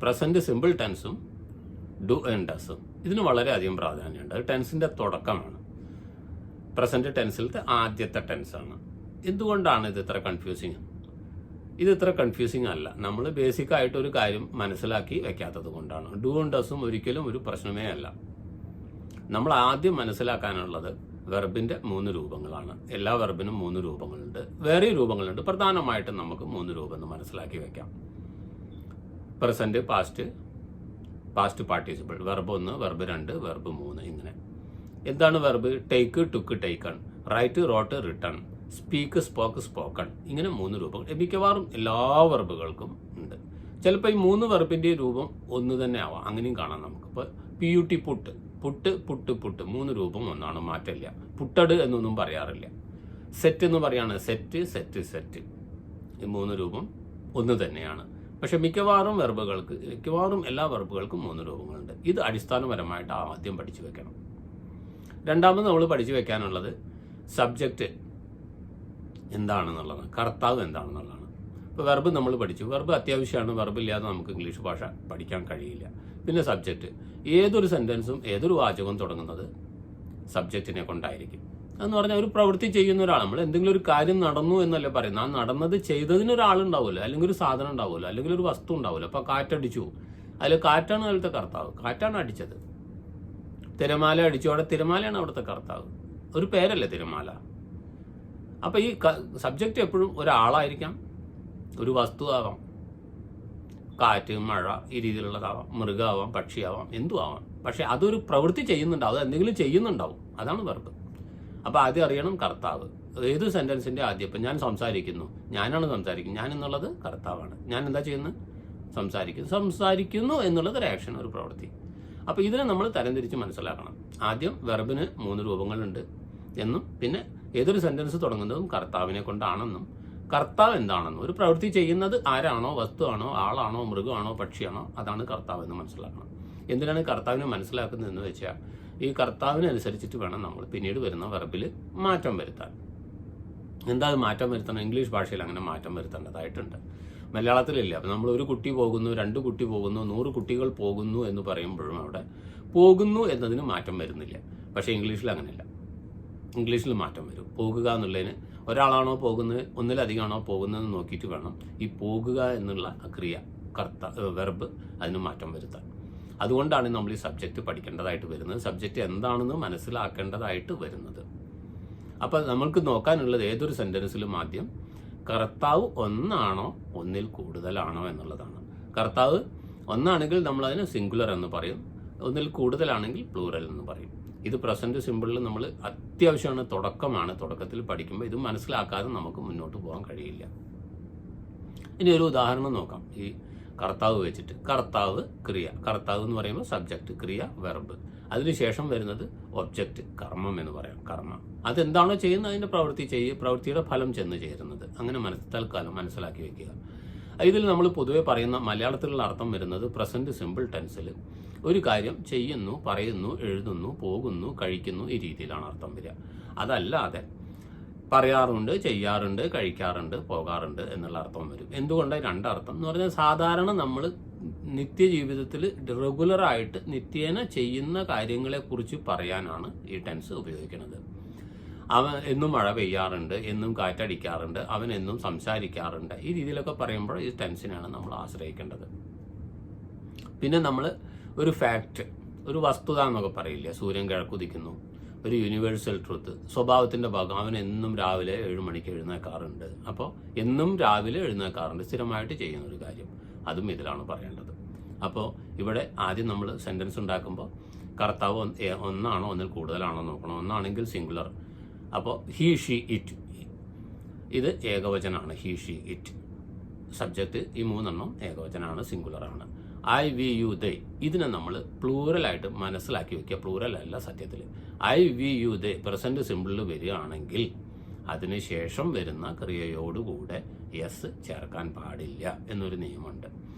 Present simple ടെൻസും do and ഡസും ഇതിന് വളരെയധികം പ്രാധാന്യമുണ്ട്. അത് ടെൻസിന്റെ തുടക്കമാണ്. പ്രസന്റ് ടെൻസിലത്തെ ആദ്യത്തെ ടെൻസാണ്. എന്തുകൊണ്ടാണ് ഇത് ഇത്ര കൺഫ്യൂസിങ്? ഇത് ഇത്ര കൺഫ്യൂസിങ് അല്ല, നമ്മൾ ബേസിക് ആയിട്ട് ഒരു കാര്യം മനസ്സിലാക്കി വെക്കാത്തത് കൊണ്ടാണ്. ഡു ആൻഡ് ഡസും ഒരിക്കലും ഒരു പ്രശ്നമേ അല്ല. നമ്മൾ ആദ്യം മനസ്സിലാക്കാനുള്ളത് വെർബിന്റെ 3 രൂപങ്ങളാണ്. എല്ലാ വെർബിനും 3 രൂപങ്ങളുണ്ട്, വേറെ രൂപങ്ങളുണ്ട്. പ്രധാനമായിട്ടും നമുക്ക് 3 രൂപം എന്ന് മനസ്സിലാക്കി വെക്കാം. Present, past participle, verb 1, verb 2, verb 3. ഇങ്ങനെ എന്താണ് verb? Take, took, taken, write, wrote, written, speak, spoke, spoken. ഇങ്ങനെ 3 രൂപങ്ങൾ മിക്കവാറും എല്ലാ വെർബുകൾക്കും ഉണ്ട്. ചിലപ്പോൾ ഈ 3 വെർബിന്റെ രൂപം ഒന്ന് തന്നെ ആവാം, അങ്ങനെയും കാണാം നമുക്ക്. ഇപ്പോൾ PUT പുട്ട്, പുട്ട്, പുട്ട്, പുട്ട് 3 രൂപം ഒന്നാണ്, മാറ്റമില്ല. പുട്ടട് എന്നൊന്നും പറയാറില്ല. സെറ്റ് എന്ന് പറയാണ് സെറ്റ്, സെറ്റ്, സെറ്റ്. ഈ 3 രൂപം ഒന്ന് തന്നെയാണ്. പക്ഷെ മിക്കവാറും എല്ലാ വെർബുകൾക്കും 3 രൂപങ്ങളുണ്ട്. ഇത് അടിസ്ഥാനപരമായിട്ട് ആദ്യം പഠിച്ചു വെക്കണം. രണ്ടാമത് നമ്മൾ പഠിച്ചു വെക്കാനുള്ളത് സബ്ജക്റ്റ് എന്താണെന്നുള്ളതാണ്, കർത്താവ് എന്താണെന്നുള്ളതാണ്. ഇപ്പോൾ വെർബ് നമ്മൾ പഠിച്ചു, വെർബ് അത്യാവശ്യമാണ്. വെർബ് ഇല്ലാതെ നമുക്ക് ഇംഗ്ലീഷ് ഭാഷ പഠിക്കാൻ കഴിയില്ല. പിന്നെ സബ്ജക്റ്റ്, ഏതൊരു സെൻറ്റൻസും ഏതൊരു വാചകവും തുടങ്ങുന്നത് സബ്ജക്റ്റിനെ കൊണ്ടായിരിക്കും. എന്ന് പറഞ്ഞാൽ ഒരു പ്രവൃത്തി ചെയ്യുന്ന ഒരാൾ, നമ്മൾ എന്തെങ്കിലും ഒരു കാര്യം നടന്നു എന്നല്ലേ പറയുന്നത്, ആ നടന്നത് ചെയ്തതിന് ഒരാളുണ്ടാവുമല്ലോ, അല്ലെങ്കിൽ ഒരു സാധനം ഉണ്ടാവുമല്ലോ, അല്ലെങ്കിൽ ഒരു വസ്തു ഉണ്ടാവുമല്ലോ. അപ്പോൾ കാറ്റടിച്ചു, അതിൽ കാറ്റാണ് അതിലത്തെ കർത്താവ്, കാറ്റാണ് അടിച്ചത്. തിരമാല അടിച്ചു, അവിടെ തിരമാലയാണ് അവിടുത്തെ കർത്താവ്. ഒരു പേരല്ലേ തിരമാല. അപ്പോൾ ഈ സബ്ജക്റ്റ് എപ്പോഴും ഒരാളായിരിക്കാം, ഒരു വസ്തു ആവാം, കാറ്റ്, മഴ, ഈ രീതിയിലുള്ളതാവാം, മൃഗമാവാം, പക്ഷിയാവാം, എന്തും ആവാം. പക്ഷെ അതൊരു പ്രവൃത്തി ചെയ്യുന്നുണ്ടാവും, എന്തെങ്കിലും ചെയ്യുന്നുണ്ടാവും. അതാണ് വെർബ്. അപ്പോൾ ആദ്യം അറിയണം കർത്താവ്. ഏത് സെൻറ്റൻസിൻ്റെ ആദ്യം, ഇപ്പം ഞാൻ സംസാരിക്കുന്നു, ഞാനാണ് സംസാരിക്കുന്നത്, ഞാൻ എന്നുള്ളത് കർത്താവാണ്. ഞാൻ എന്താ ചെയ്യുന്നത്? സംസാരിക്കുന്നു എന്നുള്ളത് ഒരു ആക്ഷൻ, ഒരു പ്രവൃത്തി. അപ്പോൾ ഇതിനെ നമ്മൾ തരംതിരിച്ച് മനസ്സിലാക്കണം. ആദ്യം വെർബിന് 3 രൂപങ്ങളുണ്ട് എന്നും, പിന്നെ ഏതൊരു സെൻറ്റൻസ് തുടങ്ങുന്നതും കർത്താവിനെ കൊണ്ടാണെന്നും, കർത്താവ് എന്താണെന്നും, ഒരു പ്രവൃത്തി ചെയ്യുന്നത് ആരാണോ, വസ്തുവാണോ, ആളാണോ, മൃഗമാണോ, പക്ഷിയാണോ, അതാണ് കർത്താവ് എന്ന് മനസ്സിലാക്കണം. എന്തിനാണ് കർത്താവിനെ മനസ്സിലാക്കുന്നതെന്ന് വെച്ചാൽ ഈ കർത്താവിനനുസരിച്ചിട്ട് വേണം നമ്മൾ പിന്നീട് വരുന്ന വെർബിൽ മാറ്റം വരുത്താൻ. എന്താ മാറ്റം വരുത്തണം? ഇംഗ്ലീഷ് ഭാഷയിൽ അങ്ങനെ മാറ്റം വരുത്തേണ്ടതായിട്ടുണ്ട്, മലയാളത്തിലില്ല. അപ്പം നമ്മൾ ഒരു കുട്ടി പോകുന്നു, 2 കുട്ടി പോകുന്നു, 100 കുട്ടികൾ പോകുന്നു എന്ന് പറയുമ്പോഴും അവിടെ പോകുന്നു എന്നതിന് മാറ്റം വരുന്നില്ല. പക്ഷേ ഇംഗ്ലീഷിൽ അങ്ങനെയല്ല. ഇംഗ്ലീഷിൽ മാറ്റം വരും. പോകുക എന്നുള്ളതിന് ഒരാളാണോ പോകുന്നത്, ഒന്നിലധികമാണോ പോകുന്നതെന്ന് നോക്കിയിട്ട് വേണം ഈ പോകുക എന്നുള്ള ക്രിയ, വെർബ്, അതിന് മാറ്റം വരുത്താൻ. അതുകൊണ്ടാണ് നമ്മൾ ഈ സബ്ജക്റ്റ് പഠിക്കേണ്ടതായിട്ട് വരുന്നത്, സബ്ജക്റ്റ് എന്താണെന്ന് മനസ്സിലാക്കേണ്ടതായിട്ട് വരുന്നത്. അപ്പോൾ നമ്മൾക്ക് നോക്കാനുള്ളത് ഏതൊരു സെൻറ്റൻസിലും ആദ്യം കർത്താവ് ഒന്നാണോ ഒന്നിൽ കൂടുതലാണോ എന്നുള്ളതാണ്. കർത്താവ് ഒന്നാണെങ്കിൽ നമ്മളതിന് സിംഗുലർ എന്ന് പറയും, ഒന്നിൽ കൂടുതലാണെങ്കിൽ പ്ലൂറൽ എന്ന് പറയും. ഇത് പ്രസന്റ് സിമ്പിളിൽ നമ്മൾ അത്യാവശ്യമാണ്, തുടക്കമാണ്. തുടക്കത്തിൽ പഠിക്കുമ്പോൾ ഇത് മനസ്സിലാക്കാതെ നമുക്ക് മുന്നോട്ട് പോകാൻ കഴിയില്ല. ഇനി ഒരു ഉദാഹരണം നോക്കാം. ഈ കർത്താവ് വെച്ചിട്ട്, കർത്താവ് ക്രിയ, കർത്താവ് എന്ന് പറയുമ്പോൾ സബ്ജക്റ്റ്, ക്രിയ വെർബ്, അതിനുശേഷം വരുന്നത് ഒബ്ജക്റ്റ്, കർമ്മം എന്ന് പറയാം, കർമ്മം. അതെന്താണോ ചെയ്യുന്നത് അതിൻ്റെ പ്രവൃത്തിയുടെ ഫലം ചെന്ന് ചേരുന്നത്. അങ്ങനെ തൽക്കാലം മനസ്സിലാക്കി വെക്കുക. ഇതിൽ നമ്മൾ പൊതുവെ പറയുന്ന മലയാളത്തിലുള്ള അർത്ഥം വരുന്നത് പ്രസന്റ് സിമ്പിൾ ടെൻസിൽ ഒരു കാര്യം ചെയ്യുന്നു, പറയുന്നു, എഴുതുന്നു, പോകുന്നു, കഴിക്കുന്നു, ഈ രീതിയിലാണ് അർത്ഥം വരിക. അതല്ലാതെ പറയാറുണ്ട്, ചെയ്യാറുണ്ട്, കഴിക്കാറുണ്ട്, പോകാറുണ്ട് എന്നുള്ള അർത്ഥം വരും. എന്തുകൊണ്ടാണ് 2 അർത്ഥം എന്ന് പറഞ്ഞാൽ, സാധാരണ നമ്മൾ നിത്യജീവിതത്തിൽ റെഗുലറായിട്ട് നിത്യേന ചെയ്യുന്ന കാര്യങ്ങളെക്കുറിച്ച് പറയാനാണ് ഈ ടെൻസ് ഉപയോഗിക്കുന്നത്. അവൻ എന്നും മഴ പെയ്യാറുണ്ട്, എന്നും കാറ്റടിക്കാറുണ്ട്, അവൻ എന്നും സംസാരിക്കാറുണ്ട്, ഈ രീതിയിലൊക്കെ പറയുമ്പോൾ ഈ ടെൻസിനാണ് നമ്മൾ ആശ്രയിക്കേണ്ടത്. പിന്നെ നമ്മൾ ഒരു ഫാക്റ്റ്, ഒരു വസ്തുത എന്നൊക്കെ പറയില്ല, സൂര്യൻ കിഴക്കുദിക്കുന്നു, ഒരു യൂണിവേഴ്സൽ ട്രൂത്ത്, സ്വഭാവത്തിൻ്റെ ഭാഗം, അവൻ എന്നും രാവിലെ 7 മണിക്ക് എഴുന്നേക്കാറുണ്ട്. അപ്പോൾ എന്നും രാവിലെ എഴുന്നേക്കാറുണ്ട്, സ്ഥിരമായിട്ട് ചെയ്യുന്ന ഒരു കാര്യം, അതും ഇതിലാണ് പറയേണ്ടത്. അപ്പോൾ ഇവിടെ ആദ്യം നമ്മൾ സെൻറ്റൻസ് ഉണ്ടാക്കുമ്പോൾ കർത്താവ് ഒന്നാണോ ഒന്നിൽ കൂടുതലാണോ നോക്കണം. ഒന്നാണെങ്കിൽ സിംഗുലർ, അപ്പോൾ ഹി, ഷീ, ഇറ്റ്, ഇത് ഏകവചനാണ്. ഹി, ഷീ, ഇറ്റ് സബ്ജക്റ്റ്, ഈ 3 ഏകവചനാണ്, സിംഗുലറാണ്. ഐ, വി, യു, ദേ, ഇതിനെ നമ്മൾ പ്ലൂറലായിട്ട് മനസ്സിലാക്കി വെക്കുക. പ്ലൂറൽ അല്ല സത്യത്തിൽ. I, we, you, they present സിമ്പിളിൽ വരികയാണെങ്കിൽ അതിനുശേഷം വരുന്ന ക്രിയയോടുകൂടെ യെസ് ചേർക്കാൻ പാടില്ല എന്നൊരു നിയമമുണ്ട്.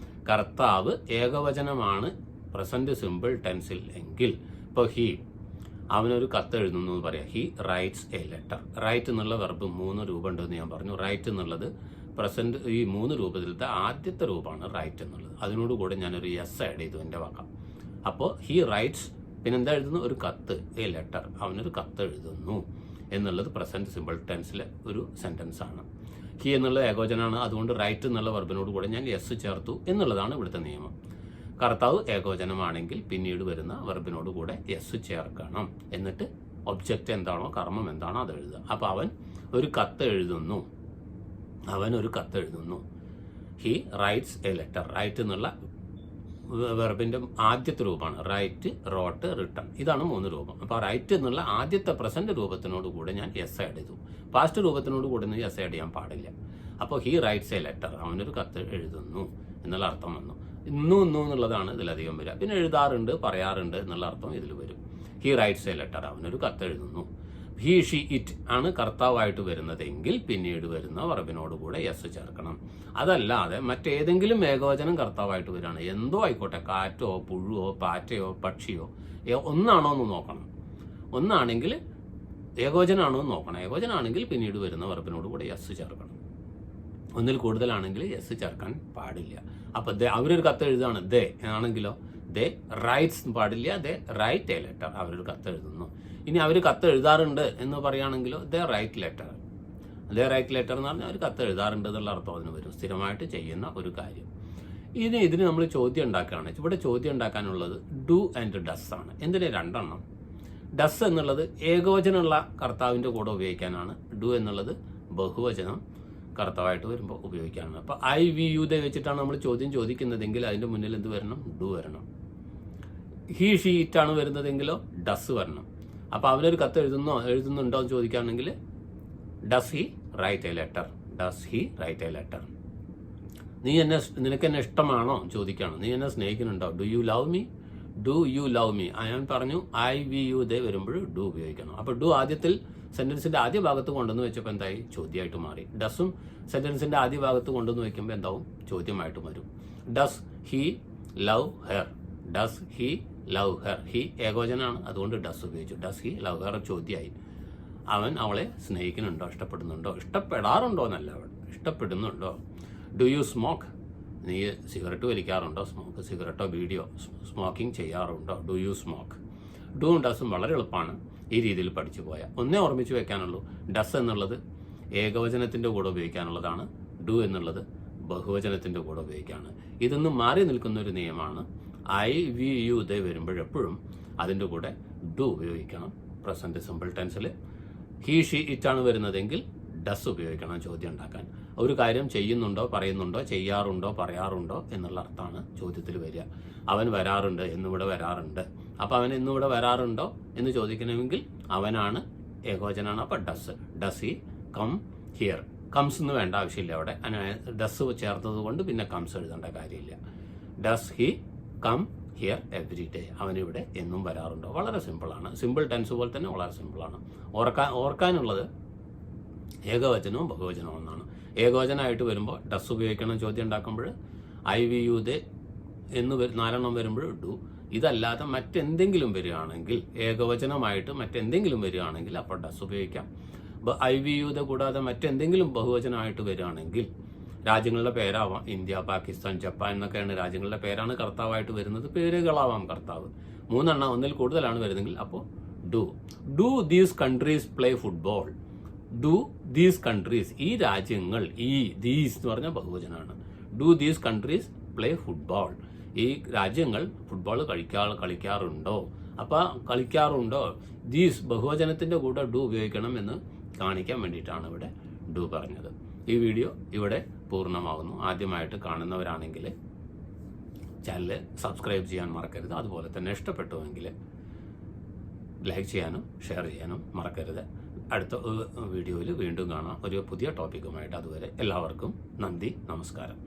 കർത്താവ് ഏകവചനമാണ് പ്രസന്റ് സിമ്പിൾ ടെൻസിൽ എങ്കിൽ, ഇപ്പോൾ ഹി, അവനൊരു കത്ത് എഴുതുന്നു എന്ന് പറയാം. He writes a letter. Write എന്നുള്ള വെർബ് 3 രൂപ ഉണ്ടെന്ന് ഞാൻ പറഞ്ഞു. റൈറ്റ് എന്നുള്ളത് പ്രസന്റ് ഈ 3 രൂപത്തിലത്തെ ആദ്യത്തെ രൂപമാണ് റൈറ്റ് എന്നുള്ളത്. അതിനോടുകൂടെ ഞാനൊരു യെസ് ആഡ് ചെയ്തു എൻ്റെ വാക്കാം. അപ്പോൾ ഹി റൈറ്റ്സ്, പിന്നെന്താ എഴുതുന്നു? ഒരു കത്ത്, എ ലെറ്റർ, അവനൊരു കത്ത് എഴുതുന്നു എന്നുള്ളത് പ്രസന്റ് സിമ്പിൾ ടെൻസിലെ ഒരു സെൻറ്റൻസ് ആണ്. ഹി എന്നുള്ള ഏകോചനാണ്, അതുകൊണ്ട് റൈറ്റ് എന്നുള്ള വെർബിനോട് കൂടെ ഞാൻ യെസ് ചേർത്തു എന്നുള്ളതാണ് ഇവിടുത്തെ നിയമം. കർത്താവ് ഏകോചനമാണെങ്കിൽ പിന്നീട് വരുന്ന വെർബിനോട് കൂടെ യെസ് ചേർക്കണം. എന്നിട്ട് ഒബ്ജക്റ്റ് എന്താണോ, കർമ്മം എന്താണോ അത് എഴുതുക. അപ്പോൾ അവൻ ഒരു കത്ത് എഴുതുന്നു, he writes a letter. Write എന്നുള്ള വെർബിന്റെ ആദ്യത്തെ രൂപമാണ് റൈറ്റ്, റോട്ട്, റിട്ടൺ. ഇതാണ് 3 രൂപം. അപ്പോൾ റൈറ്റ് എന്നുള്ള ആദ്യത്തെ പ്രസന്റ് രൂപത്തിനോട് കൂടെ ഞാൻ യെസ് ആഡ് ചെയ്തു. പാസ്റ്റ് രൂപത്തിനോട് കൂടെ യെസ് ആഡ് ചെയ്യാൻ പാടില്ല. അപ്പോൾ ഹി റൈറ്റ്സ് എ ലെറ്റർ, അവനൊരു കത്ത് എഴുതുന്നു എന്നുള്ള അർത്ഥം വന്നു. ഇന്നും എന്നുള്ളതാണ് ഇതിലധികം വരിക. പിന്നെ എഴുതാറുണ്ട്, പറയാറുണ്ട് എന്നുള്ള അർത്ഥം ഇതിൽ വരും. ഹി റൈറ്റ്സ് എ ലെറ്റർ, അവനൊരു കത്ത് എഴുതുന്നു. ഹി, ഷി, ഇറ്റ് ആണ് കർത്താവായിട്ട് വരുന്നതെങ്കിൽ പിന്നീട് വരുന്ന വെർബിനോട് കൂടെ യെസ് ചേർക്കണം. അതല്ലാതെ മറ്റേതെങ്കിലും ഏകവചനം കർത്താവായിട്ട് വരികയാണ്, എന്തോ ആയിക്കോട്ടെ, കാറ്റോ പുഴുവോ പാറ്റയോ പക്ഷിയോ ഒന്നാണോ എന്ന് നോക്കണം. ഒന്നാണെങ്കിൽ ഏകവചനാണോ എന്ന് നോക്കണം. ഏകവചനാണെങ്കിൽ പിന്നീട് വരുന്ന വെർബിനോട് കൂടെ യെസ് ചേർക്കണം. ഒന്നിൽ കൂടുതലാണെങ്കിൽ യെസ് ചേർക്കാൻ പാടില്ല. അപ്പൊ അവരൊരു കത്ത് എഴുതാണ്, ദേ ആണെങ്കിലോ ദേ റൈറ്റ്സ് പാടില്ല, ദേ റൈറ്റ് എ ലെറ്റർ, അവരൊരു കത്ത് എഴുതുന്നു. ഇനി അവർ കത്ത് എഴുതാറുണ്ട് എന്ന് പറയുകയാണെങ്കിലോ ദേ റൈറ്റ് ലെറ്റർ. ദേ റൈറ്റ് ലെറ്റർ എന്ന് പറഞ്ഞാൽ അവർ കത്ത് എഴുതാറുണ്ട് എന്നുള്ള അർത്ഥം അതിന് വരും. സ്ഥിരമായിട്ട് ചെയ്യുന്ന ഒരു കാര്യം. ഇതിന് നമ്മൾ ചോദ്യം ഉണ്ടാക്കുകയാണ്. ഇവിടെ ചോദ്യം ഉണ്ടാക്കാനുള്ളത് ഡു ആൻഡ് ഡസ് ആണ്. എന്തിന് 2 എണ്ണം? ഡസ് എന്നുള്ളത് ഏകവചനമുള്ള കർത്താവിൻ്റെ കൂടെ ഉപയോഗിക്കാനാണ്. ഡു എന്നുള്ളത് ബഹുവചനം കർത്താവായിട്ട് വരുമ്പോൾ ഉപയോഗിക്കാനാണ്. അപ്പോൾ ഐ, വി, യു, ദേ വെച്ചിട്ടാണ് നമ്മൾ ചോദ്യം ചോദിക്കുന്നതെങ്കിൽ അതിൻ്റെ മുന്നിൽ എന്ത് വരണം? ഡു വരണം. ഹി, ഷി, ഇറ്റാണ് വരുന്നതെങ്കിലോ ഡസ് വരണം. അപ്പോൾ അവനൊരു കത്ത് എഴുതുന്നുണ്ടോ എന്ന് ചോദിക്കുകയാണെങ്കിൽ does he write a letter, does he write a letter. നിനക്ക് എന്നെ ഇഷ്ടമാണോ ചോദിക്കുകയാണ്. നീ എന്നെ സ്നേഹിക്കുന്നുണ്ടോ? Do you love me, do you love me. ഞാൻ പറഞ്ഞു ഐ, വി, യു, ദേ വരുമ്പോൾ ഡു ഉപയോഗിക്കണം. അപ്പോൾ ഡു ആദ്യത്തിൽ സെന്റൻസിന്റെ ആദ്യ ഭാഗത്ത് കൊണ്ടുവന്ന് വെച്ചപ്പോൾ എന്തായി? ചോദ്യമായിട്ട് മാറി. ഡസും സെന്റൻസിന്റെ ആദ്യ ഭാഗത്ത് കൊണ്ടുവന്ന് വെക്കുമ്പോൾ എന്താവും? ചോദ്യമായിട്ട് വരും. Does he love her, does he love her. He ഏകോചനാണ്, അതുകൊണ്ട് ഡസ് ഉപയോഗിച്ചു. ഡസ് ഹി ലവ് ഹെർ ചോദ്യമായി. അവൻ അവളെ സ്നേഹിക്കുന്നുണ്ടോ, ഇഷ്ടപ്പെടുന്നുണ്ടോ? ഇഷ്ടപ്പെടാറുണ്ടോ എന്നല്ല, അവൾ ഇഷ്ടപ്പെടുന്നുണ്ടോ? ഡു യു സ്മോക്ക്, നീ സിഗരറ്റ് വലിക്കാറുണ്ടോ? സ്മോക്ക്, സിഗരറ്റോ ബീഡിയോ സ്മോക്കിംഗ് ചെയ്യാറുണ്ടോ? Do you smoke. ഡുവും ഡസും വളരെ എളുപ്പമാണ് ഈ രീതിയിൽ പഠിച്ചു പോയാൽ. ഒന്നേ ഓർമ്മിച്ച് വെക്കാനുള്ളൂ, ഡസ് എന്നുള്ളത് ഏകവചനത്തിൻ്റെ കൂടെ ഉപയോഗിക്കാനുള്ളതാണ്, ഡു എന്നുള്ളത് ബഹുവചനത്തിൻ്റെ കൂടെ ഉപയോഗിക്കാണ്. ഇതൊന്നും മാറി നിൽക്കുന്ന ഒരു നിയമമാണ്. ഐ, വി, യു, ദേ വരുമ്പോഴെപ്പോഴും അതിൻ്റെ കൂടെ ഡു ഉപയോഗിക്കണം. പ്രസന്റ് സിമ്പിൾ ടെൻസിൽ ഹി, ഷി, ഇറ്റാണ് വരുന്നതെങ്കിൽ ഡസ് ഉപയോഗിക്കണം ചോദ്യം ഉണ്ടാക്കാൻ. ഒരു കാര്യം ചെയ്യുന്നുണ്ടോ, പറയുന്നുണ്ടോ, ചെയ്യാറുണ്ടോ, പറയാറുണ്ടോ എന്നുള്ള അർത്ഥമാണ് ചോദ്യത്തിൽ വരിക. അവൻ വരാറുണ്ട്, എന്നിവിടെ വരാറുണ്ട്. അപ്പം അവൻ എന്നിവിടെ വരാറുണ്ടോ എന്ന് ചോദിക്കണമെങ്കിൽ അവനാണ് ഏകവചനാണ്. അപ്പം does he come here. Comes എന്ന് വേണ്ട ആവശ്യമില്ല അവിടെ. ഡസ് ചേർത്തത് കൊണ്ട് പിന്നെ കംസ് എഴുതേണ്ട കാര്യമില്ല. Does he come here every day. അവനിവിടെ എന്നും വരാറുണ്ടോ? വളരെ സിമ്പിളാണ്. സിമ്പിൾ ടെൻസ് പോലെ തന്നെ വളരെ സിമ്പിളാണ്. ഓർക്കാനുള്ളത് ഏകവചനവും ബഹുവചനവും ഒന്നാണ്. ഏകവചനമായിട്ട് വരുമ്പോൾ ഡസ് ഉപയോഗിക്കണം ചോദ്യം ഉണ്ടാക്കുമ്പോൾ. ഐ, വി, യു, ദേ എന്ന് 4 എണ്ണം വരുമ്പോൾ ഡു. ഇതല്ലാതെ മറ്റെന്തെങ്കിലും വരികയാണെങ്കിൽ, ഏകവചനമായിട്ട് മറ്റെന്തെങ്കിലും വരികയാണെങ്കിൽ അപ്പോൾ ഡസ് ഉപയോഗിക്കാം. ഐ, വി, യു, ദേ കൂടാതെ മറ്റെന്തെങ്കിലും ബഹുവചനമായിട്ട് വരികയാണെങ്കിൽ രാജ്യങ്ങളുടെ പേരാവാം. ഇന്ത്യ, പാകിസ്ഥാൻ, ജപ്പാൻ എന്നൊക്കെയാണ് രാജ്യങ്ങളുടെ പേരാണ് കർത്താവായിട്ട് വരുന്നത്. പേരുകളാവാം കർത്താവ്. 3 എണ്ണം ഒന്നിൽ കൂടുതലാണ് വരുന്നതെങ്കിൽ അപ്പോൾ do. Do these countries play football. Do these countries, ഈ രാജ്യങ്ങൾ, ഈ ദീസ് എന്ന് പറഞ്ഞാൽ ബഹുവചനമാണ്. Do these countries play football. ഈ രാജ്യങ്ങൾ ഫുട്ബോൾ കളിക്കാറുണ്ടോ? അപ്പോൾ കളിക്കാറുണ്ടോ, ദീസ് ബഹുവചനത്തിൻ്റെ കൂടെ ഡു ഉപയോഗിക്കണം എന്ന് കാണിക്കാൻ വേണ്ടിയിട്ടാണ് ഇവിടെ ഡു പറഞ്ഞത്. ഈ വീഡിയോ ഇവിടെ പൂർണ്ണമാകുന്നു. ആദ്യമായിട്ട് കാണുന്നവരാണെങ്കിൽ ചാനൽ സബ്സ്ക്രൈബ് ചെയ്യാൻ മറക്കരുത്. അതുപോലെ തന്നെ ഇഷ്ടപ്പെട്ടുവെങ്കിൽ ലൈക്ക് ചെയ്യാനും ഷെയർ ചെയ്യാനും മറക്കരുത്. അടുത്ത വീഡിയോയിൽ വീണ്ടും കാണാം ഒരു പുതിയ ടോപ്പിക്കുമായിട്ട്. അതുവരെ എല്ലാവർക്കും നന്ദി, നമസ്കാരം.